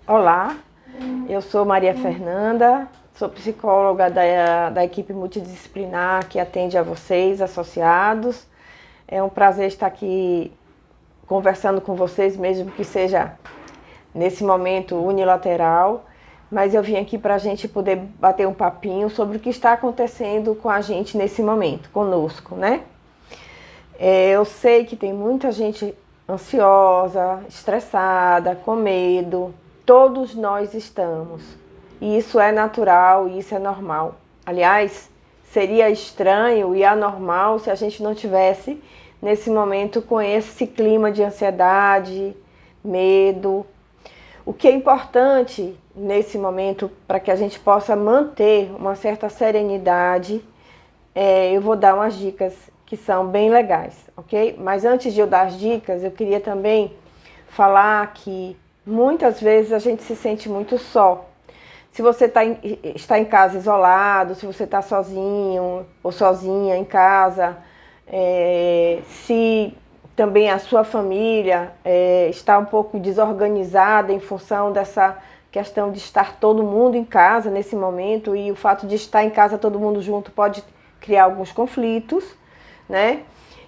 Olá, eu sou Maria Fernanda, sou psicóloga da equipe multidisciplinar que atende a vocês, associados. É um prazer estar aqui conversando com vocês, mesmo que seja nesse momento unilateral, mas eu vim aqui para a gente poder bater um papinho sobre o que está acontecendo com a gente nesse momento, conosco, né? Eu sei que tem muita gente ansiosa, estressada, com medo. Todos nós estamos. E isso é natural e isso é normal. Aliás, seria estranho e anormal se a gente não tivesse nesse momento com esse clima de ansiedade, medo. O que é importante nesse momento para que a gente possa manter uma certa serenidade, eu vou dar umas dicas que são bem legais, ok? Mas antes de eu dar as dicas, eu queria também falar que muitas vezes a gente se sente muito só. Se você está em casa isolado, se você está sozinho ou sozinha em casa, se também a sua família está um pouco desorganizada em função dessa questão de estar todo mundo em casa nesse momento, e o fato de estar em casa todo mundo junto pode criar alguns conflitos, né?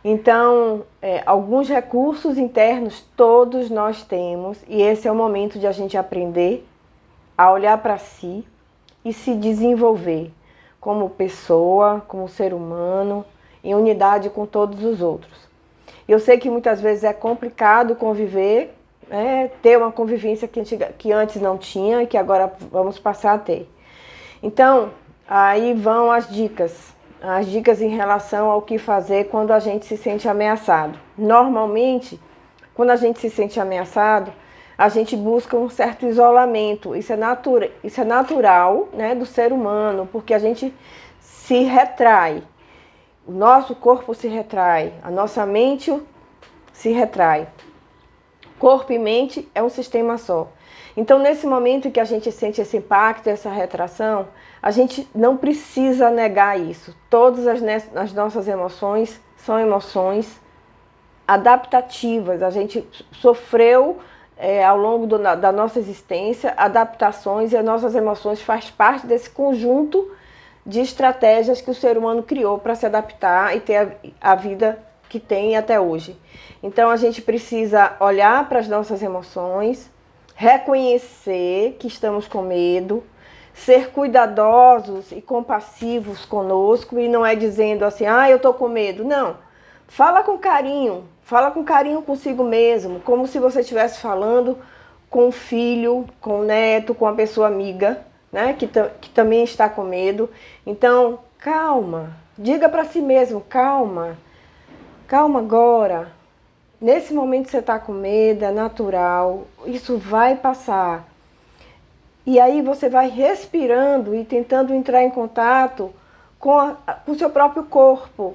Então, alguns recursos internos todos nós temos, e esse é o momento de a gente aprender a olhar para si e se desenvolver como pessoa, como ser humano, em unidade com todos os outros. Eu sei que muitas vezes é complicado conviver, né, ter uma convivência que antes não tinha e que agora vamos passar a ter. Então, aí vão as dicas em relação ao que fazer quando a gente se sente ameaçado. Normalmente, quando a gente se sente ameaçado, a gente busca um certo isolamento. Isso é natural, né, do ser humano, porque a gente se retrai. O nosso corpo se retrai, a nossa mente se retrai. Corpo e mente é um sistema só. Então, nesse momento em que a gente sente esse impacto, essa retração, a gente não precisa negar isso. Todas as nossas emoções são emoções adaptativas. A gente sofreu ao longo da nossa existência adaptações, e as nossas emoções fazem parte desse conjunto de estratégias que o ser humano criou para se adaptar e ter a vida que tem até hoje. Então, a gente precisa olhar para as nossas emoções, reconhecer que estamos com medo, ser cuidadosos e compassivos conosco, e não é dizendo assim, eu estou com medo. Não, fala com carinho consigo mesmo, como se você estivesse falando com o filho, com o neto, com a pessoa amiga, né, que também está com medo. Então, calma, diga para si mesmo, calma agora. Nesse momento você está com medo, é natural, isso vai passar. E aí você vai respirando e tentando entrar em contato com o seu próprio corpo,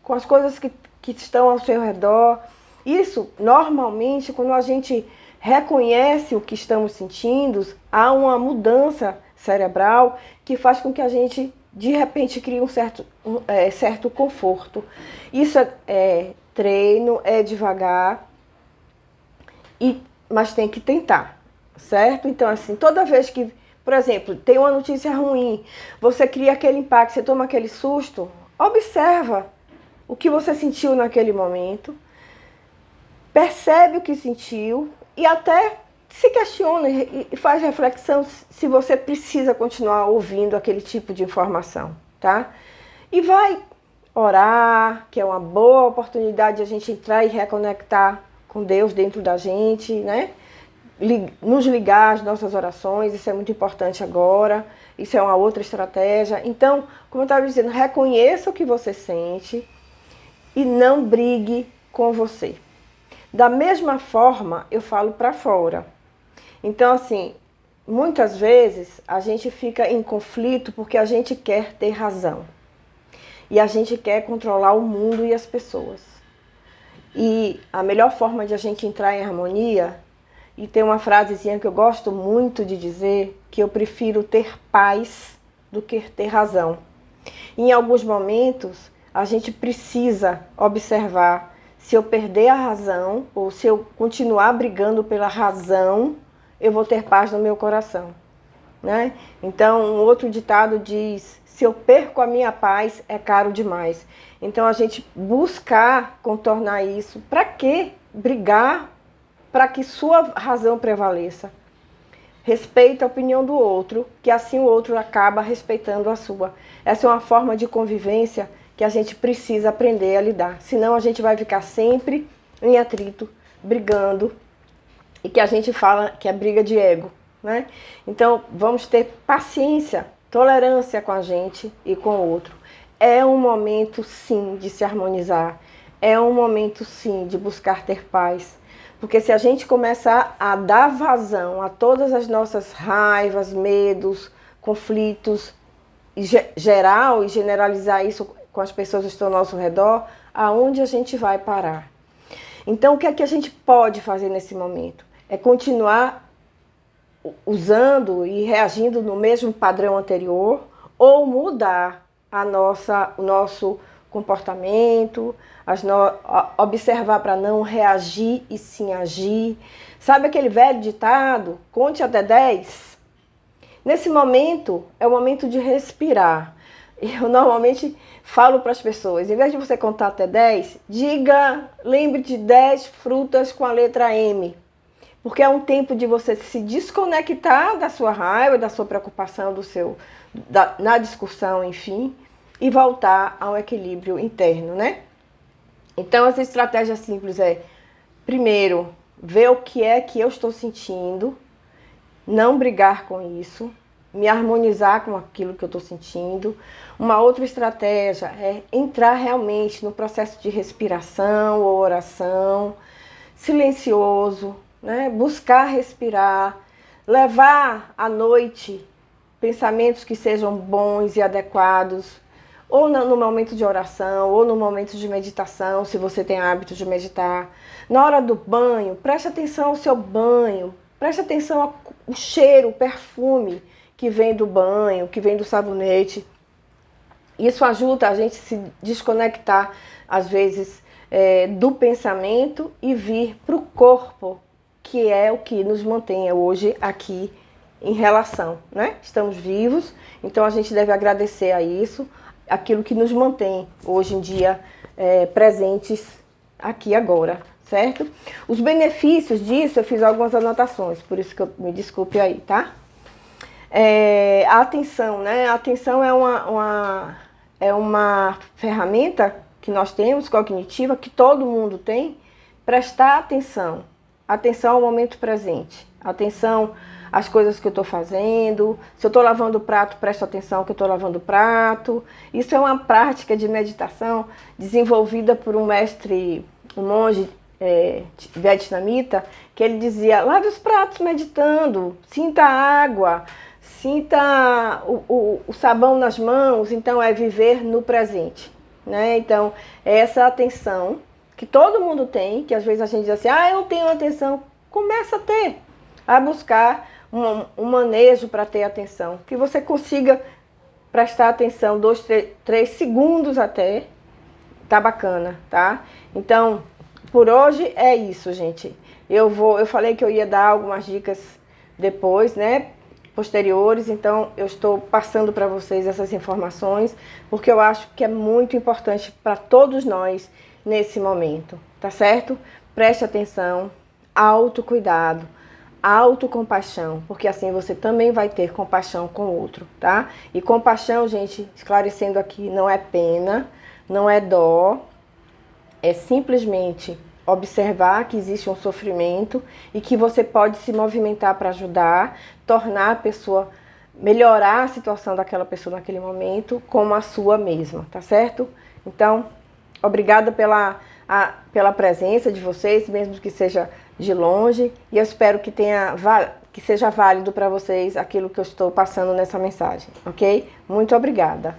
com as coisas que estão ao seu redor. Isso, normalmente, quando a gente reconhece o que estamos sentindo, há uma mudança cerebral que faz com que a gente, de repente, crie um certo conforto. Isso é treino, é devagar, mas tem que tentar, certo? Então, assim, toda vez que, por exemplo, tem uma notícia ruim, você cria aquele impacto, você toma aquele susto, observa o que você sentiu naquele momento, percebe o que sentiu e até se questiona e faz reflexão se você precisa continuar ouvindo aquele tipo de informação, tá? E vai orar, que é uma boa oportunidade de a gente entrar e reconectar com Deus dentro da gente, né? Nos ligar às nossas orações, isso é muito importante agora, isso é uma outra estratégia. Então, como eu estava dizendo, reconheça o que você sente e não brigue com você. Da mesma forma, eu falo para fora. Então, assim, muitas vezes a gente fica em conflito porque a gente quer ter razão. E a gente quer controlar o mundo e as pessoas. E a melhor forma de a gente entrar em harmonia, e tem uma frasezinha que eu gosto muito de dizer, que eu prefiro ter paz do que ter razão. E em alguns momentos, a gente precisa observar se eu perder a razão ou se eu continuar brigando pela razão, eu vou ter paz no meu coração, né? Então, um outro ditado diz: se eu perco a minha paz, é caro demais. Então, a gente buscar contornar isso. Para quê? Brigar para que sua razão prevaleça. Respeita a opinião do outro, que assim o outro acaba respeitando a sua. Essa é uma forma de convivência que a gente precisa aprender a lidar. Senão a gente vai ficar sempre em atrito, brigando, e que a gente fala que é briga de ego, né? Então vamos ter paciência, tolerância com a gente e com o outro. É um momento sim de se harmonizar, é um momento sim de buscar ter paz. Porque se a gente começar a dar vazão a todas as nossas raivas, medos, conflitos, e geral e generalizar isso com as pessoas que estão ao nosso redor, aonde a gente vai parar? Então, o que é que a gente pode fazer nesse momento? É continuar usando e reagindo no mesmo padrão anterior ou mudar o nosso comportamento, observar para não reagir e sim agir. Sabe aquele velho ditado? Conte até 10. Nesse momento, é o momento de respirar. Eu normalmente falo para as pessoas, em vez de você contar até 10, lembre de 10 frutas com a letra M. Porque é um tempo de você se desconectar da sua raiva, da sua preocupação, na discussão, enfim, e voltar ao equilíbrio interno, né? Então, essa estratégia simples é, primeiro, ver o que é que eu estou sentindo, não brigar com isso, me harmonizar com aquilo que eu estou sentindo. Uma outra estratégia é entrar realmente no processo de respiração ou oração, silencioso, né? Buscar respirar, levar à noite pensamentos que sejam bons e adequados, ou no momento de oração, ou no momento de meditação, se você tem hábito de meditar. Na hora do banho, preste atenção ao seu banho, preste atenção ao cheiro, o perfume que vem do banho, que vem do sabonete. Isso ajuda a gente a se desconectar, às vezes, do pensamento e vir para o corpo, que é o que nos mantém hoje aqui em relação, né? Estamos vivos, então a gente deve agradecer a isso, aquilo que nos mantém hoje em dia presentes aqui agora, certo? Os benefícios disso, eu fiz algumas anotações, por isso que me desculpe aí, tá? A atenção, né? A atenção é uma ferramenta que nós temos, cognitiva, que todo mundo tem. Prestar atenção. Atenção ao momento presente. Atenção às coisas que eu estou fazendo. Se eu estou lavando o prato, presta atenção que eu estou lavando o prato. Isso é uma prática de meditação desenvolvida por um mestre, um monge vietnamita, que ele dizia: lave os pratos meditando, sinta a água, sinta o sabão nas mãos. Então é viver no presente, né? Então essa atenção que todo mundo tem, que às vezes a gente diz assim: eu não tenho atenção. Começa a ter, a buscar um manejo para ter atenção, que você consiga prestar atenção 2, 3 segundos até, tá bacana, tá? Então, por hoje é isso, gente. Eu falei que eu ia dar algumas dicas depois, né, posteriores, então eu estou passando para vocês essas informações, porque eu acho que é muito importante para todos nós nesse momento, tá certo? Preste atenção, autocuidado, autocompaixão, porque assim você também vai ter compaixão com o outro, tá? E compaixão, gente, esclarecendo aqui, não é pena, não é dó, é simplesmente observar que existe um sofrimento e que você pode se movimentar para ajudar, tornar a pessoa, melhorar a situação daquela pessoa naquele momento como a sua mesma, tá certo? Então, obrigada pela presença de vocês, mesmo que seja de longe, e eu espero que seja válido para vocês aquilo que eu estou passando nessa mensagem, ok? Muito obrigada!